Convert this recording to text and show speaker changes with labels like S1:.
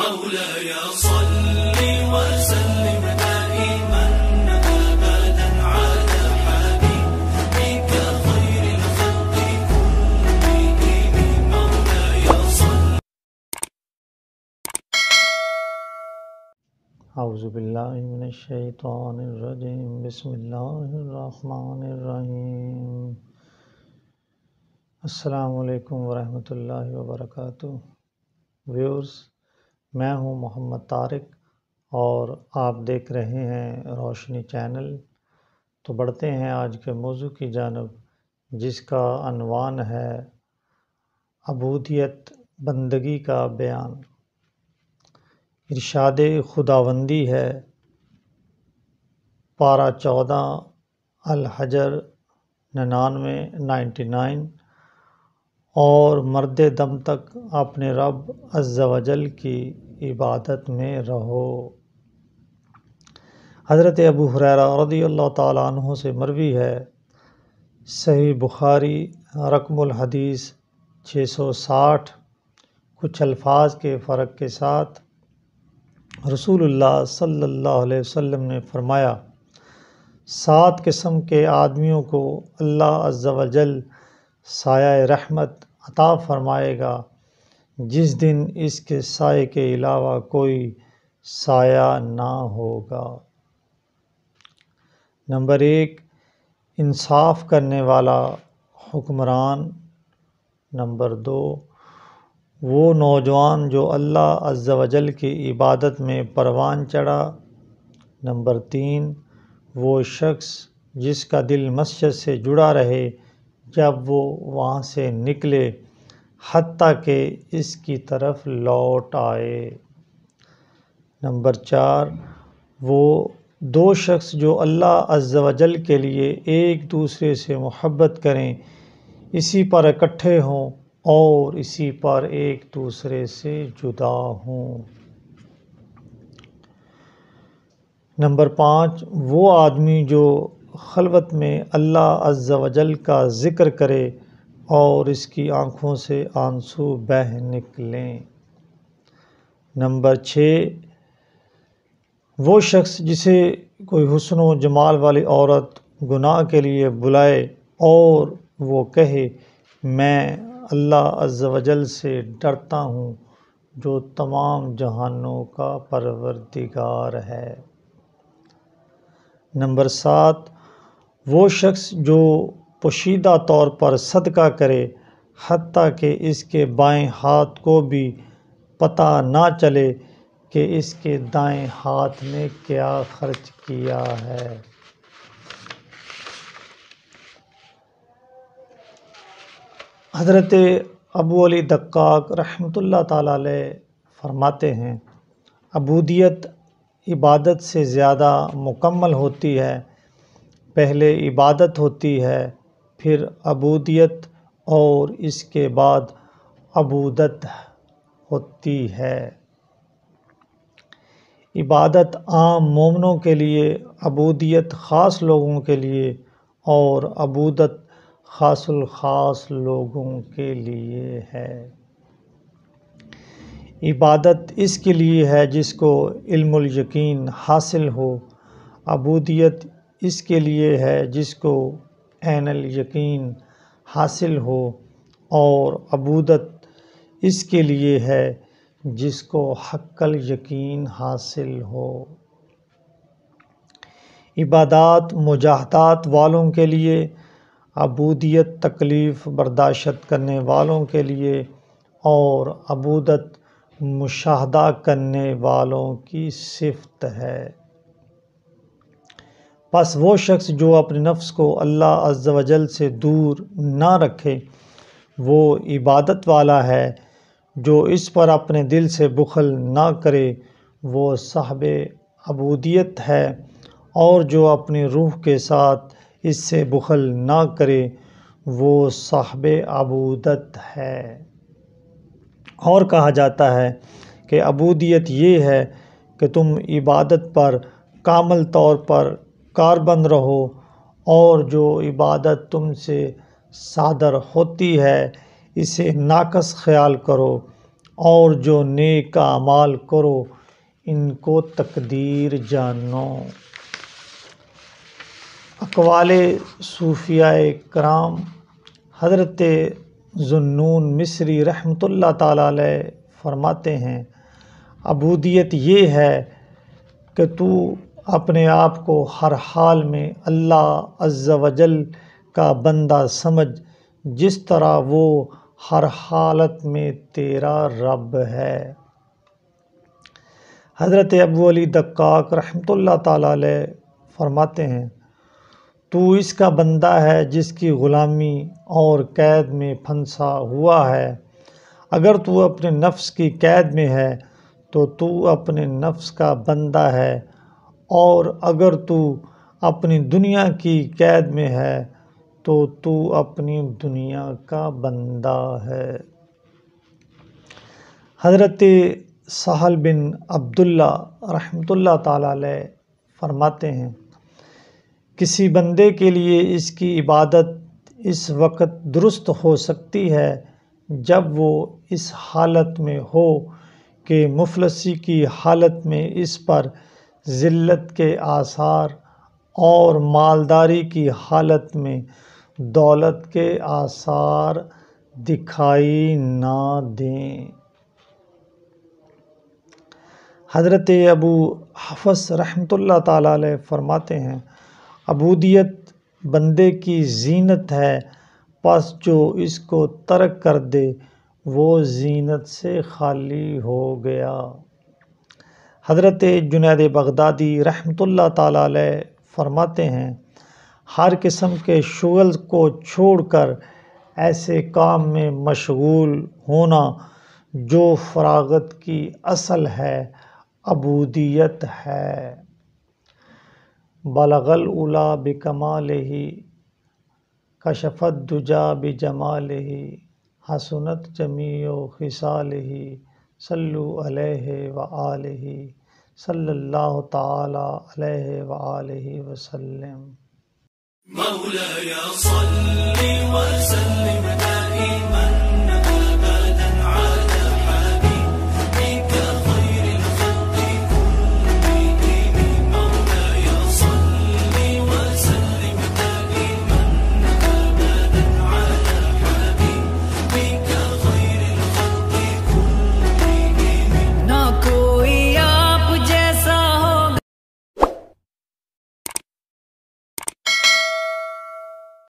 S1: مولاي صل وسلم دائما أبدا على حبيبك خير الخلق كلهم مولاي صل.
S2: اعوذ باللہ من الشیطان الرجیم بسم اللہ الرحمن الرحیم. السلام علیکم ورحمۃ اللہ وبرکاتہ. ویورز، میں ہوں محمد طارق اور آپ دیکھ رہے ہیں روشنی چینل. تو بڑھتے ہیں آج کے موضوع کی جانب، جس کا عنوان ہے عبودیت بندگی کا بیان. ارشاد خداوندی ہے، پارہ 14 الحجر 99 اور مرد دم تک اپنے رب عز و جل کی عبادت میں رہو. حضرت ابو ہریرہ رضی اللہ تعالیٰ عنہ سے مروی ہے، صحیح بخاری رقم الحدیث 660، کچھ الفاظ کے فرق کے ساتھ. رسول اللہ صلی اللہ علیہ وسلم نے فرمایا، 7 قسم کے آدمیوں کو اللہ عز و جل سایہ رحمت عطا فرمائے گا جس دن اس کے سائے کے علاوہ کوئی سایہ نہ ہوگا. نمبر 1، انصاف کرنے والا حکمران. نمبر 2، وہ نوجوان جو اللہ عز و جل کی عبادت میں پروان چڑھا. نمبر 3، وہ شخص جس کا دل مسجد سے جڑا رہے جب وہ وہاں سے نکلے حتیٰ کہ اس کی طرف لوٹ آئے. نمبر 4، وہ 2 شخص جو اللہ عز و جل کے لیے ایک دوسرے سے محبت کریں، اسی پر اکٹھے ہوں اور اسی پر ایک دوسرے سے جدا ہوں. نمبر 5، وہ آدمی جو خلوت میں اللہ عز و جل کا ذکر کرے اور اس کی آنکھوں سے آنسو بہہ نکلیں. نمبر 6، وہ شخص جسے کوئی حسن و جمال والی عورت گناہ کے لیے بلائے اور وہ کہے، میں اللہ عز و جل سے ڈرتا ہوں جو تمام جہانوں کا پروردگار ہے. نمبر 7، وہ شخص جو پوشیدہ طور پر صدقہ کرے حتیٰ کہ اس کے بائیں ہاتھ کو بھی پتہ نہ چلے کہ اس کے دائیں ہاتھ نے کیا خرچ کیا ہے. حضرت ابو علی دقاق رحمۃ اللہ تعالیٰ علیہ فرماتے ہیں، عبودیت عبادت سے زیادہ مکمل ہوتی ہے. پہلے عبادت ہوتی ہے، پھر عبودیت اور اس کے بعد عبودت ہوتی ہے. عبادت عام مومنوں کے لیے، عبودیت خاص لوگوں کے لیے اور عبودت خاص الخاص لوگوں کے لیے ہے. عبادت اس کے لیے ہے جس کو علم الیقین حاصل ہو، عبودیت اس کے لیے ہے جس کو عین الیقین حاصل ہو، اور عبودت اس کے لیے ہے جس کو حق الیقین حاصل ہو. عبادات مجاہدات والوں کے لیے، عبودیت تکلیف برداشت کرنے والوں کے لیے، اور عبودت مشاہدہ کرنے والوں کی صفت ہے. پس وہ شخص جو اپنے نفس کو اللہ عز و جل سے دور نہ رکھے وہ عبادت والا ہے. جو اس پر اپنے دل سے بخل نہ کرے وہ صاحب عبودیت ہے، اور جو اپنی روح کے ساتھ اس سے بخل نہ کرے وہ صاحب عبودت ہے. اور کہا جاتا ہے کہ عبودیت یہ ہے کہ تم عبادت پر کامل طور پر کاربند رہو، اور جو عبادت تم سے صادر ہوتی ہے اسے ناقص خیال کرو، اور جو نیک اعمال کرو ان کو تقدیر جانو۔ اقوال صوفیاء کرام۔ حضرت ذوالنون مصری رحمۃ اللہ تعالیٰ علیہ فرماتے ہیں، عبودیت یہ ہے کہ تو اپنے آپ کو ہر حال میں اللہ عز و جل کا بندہ سمجھ، جس طرح وہ ہر حالت میں تیرا رب ہے۔ حضرت ابو علی دقاق رحمۃ اللہ تعالیٰ علیہ فرماتے ہیں، تو اس کا بندہ ہے جس کی غلامی اور قید میں پھنسا ہوا ہے۔ اگر تو اپنے نفس کی قید میں ہے تو تو اپنے نفس کا بندہ ہے، اور اگر تو اپنی دنیا کی قید میں ہے تو تو اپنی دنیا کا بندہ ہے۔ حضرت سہل بن عبداللہ رحمۃ اللہ تعالیٰ علیہ فرماتے ہیں، کسی بندے کے لیے اس کی عبادت اس وقت درست ہو سکتی ہے جب وہ اس حالت میں ہو کہ مفلسی کی حالت میں اس پر ذلت کے آثار، اور مالداری کی حالت میں دولت کے آثار دکھائی نہ دیں۔ حضرت ابو حفص رحمۃ اللہ تعالیٰ علیہ فرماتے ہیں، عبودیت بندے کی زینت ہے، پس جو اس کو ترک کر دے وہ زینت سے خالی ہو گیا۔ حضرت جنید بغدادی رحمۃ اللہ تعالیٰ علیہ فرماتے ہیں، ہر قسم کے شغل کو چھوڑ کر ایسے کام میں مشغول ہونا جو فراغت کی اصل ہے، عبودیت ہے۔ بلغ العلا بکمالہ، کشف الدجی بجمالہ، حسنت جمیع خصالہ، صلوا علیہ وآلہ، صلی اللہ تعالی علیہ وآلہ وسلم۔
S1: مولاي صل وسلم دائما